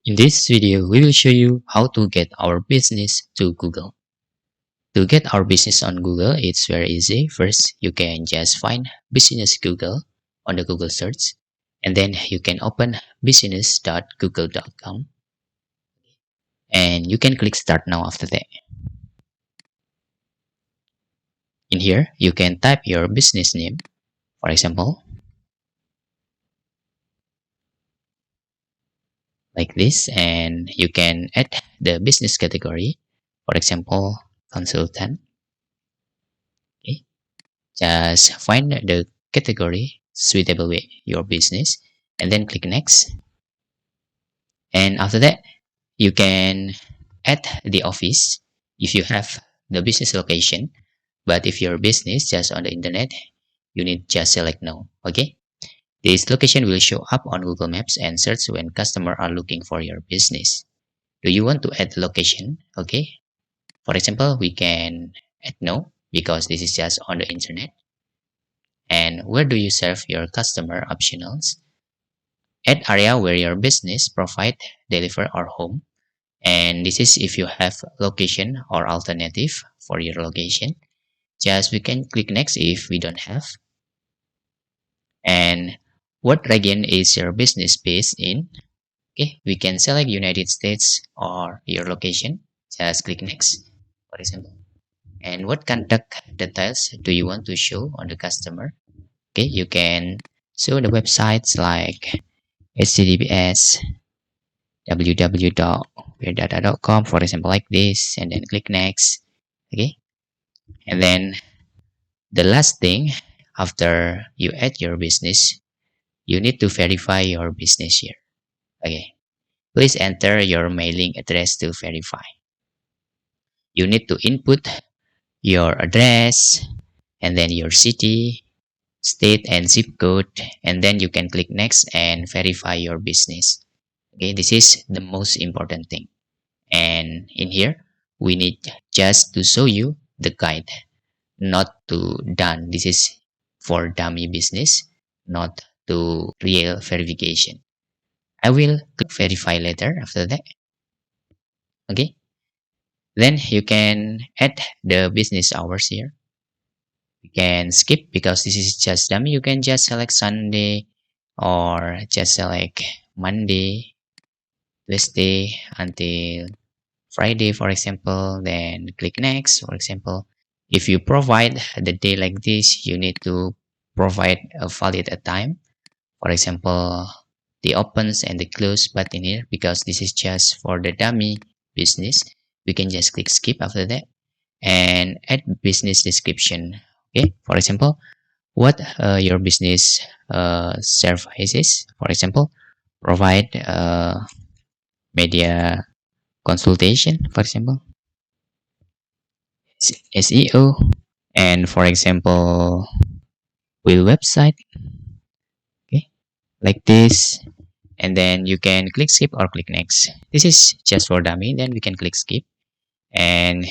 In this video, we will show you how to get our business to Google. To get our business on Google, it's very easy. First, you can just find Business Google on the Google search, and then you can open business.google.com, and you can click Start Now after that. In here, you can type your business name, for example, like this, and you can add the business category, for example, consultant. Okay. Just find the category suitable with your business and then click next. And after that, you can add the office if you have the business location. But if your business just on the internet, you need just select no. Okay. This location will show up on Google Maps and search when customers are looking for your business. Do you want to add location? Okay. For example, we can add no because this is just on the internet. And where do you serve your customer optionals? Add area where your business provide, deliver or home. And this is if you have location or alternative for your location. Just we can click next if we don't have. And what region is your business based in? Okay, we can select United States or your location. Just click next, for example. And what contact details do you want to show on the customer? Okay, you can show the websites like https www.weirdata.com, for example, like this, and then click next. Okay, and then the last thing, after you add your business, you need to verify your business here. Okay, please enter your mailing address to verify. You need to input your address and then your city, state and zip code, and then you can click next and verify your business. Okay, this is the most important thing. And in here, we need just to show you the guide, not to done. This is for dummy business, not to real verification. I will click verify later after that. Okay, then you can add the business hours here. You can skip because this is just dummy. You can just select Sunday or just select Monday, Tuesday until Friday, for example, then click next, for example. If you provide the day like this, you need to provide a valid time. For example, the opens and the close button here, because this is just for the dummy business. We can just click skip after that and add business description. Okay, for example, what your business services, for example, provide media consultation, for example, SEO, and for example, will website. Okay, like this, and then you can click skip or click next. This is just for dummy. Then we can click skip, and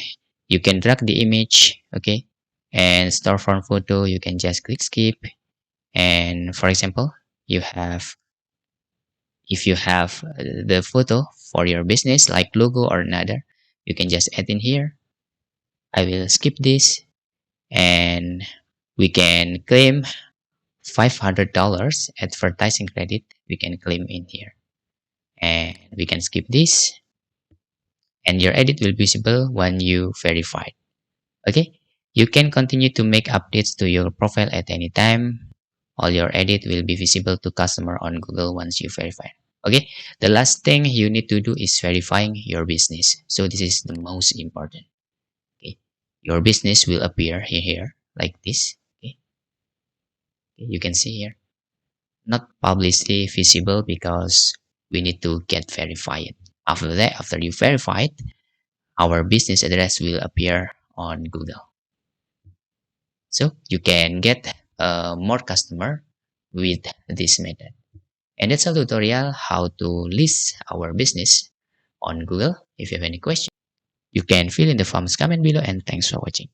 you can drag the image. Okay, and storefront photo. You can just click skip, and for example, you have if you have the photo for your business like logo or another, you can just add in here. I will skip this, and we can claim $500 advertising credit. We can claim in here, and we can skip this, and your edit will be visible when you verified. Okay, you can continue to make updates to your profile at any time. All your edit will be visible to customer on Google once you verify. Okay, the last thing you need to do is verifying your business. So this is the most important. Okay, your business will appear here like this. Okay, you can see here, not publicly visible because we need to get verified. After that, after you verify it, our business address will appear on Google. So you can get more customer with this method. And that's a tutorial how to list our business on Google. If you have any question, you can fill in the forms comment below, and thanks for watching.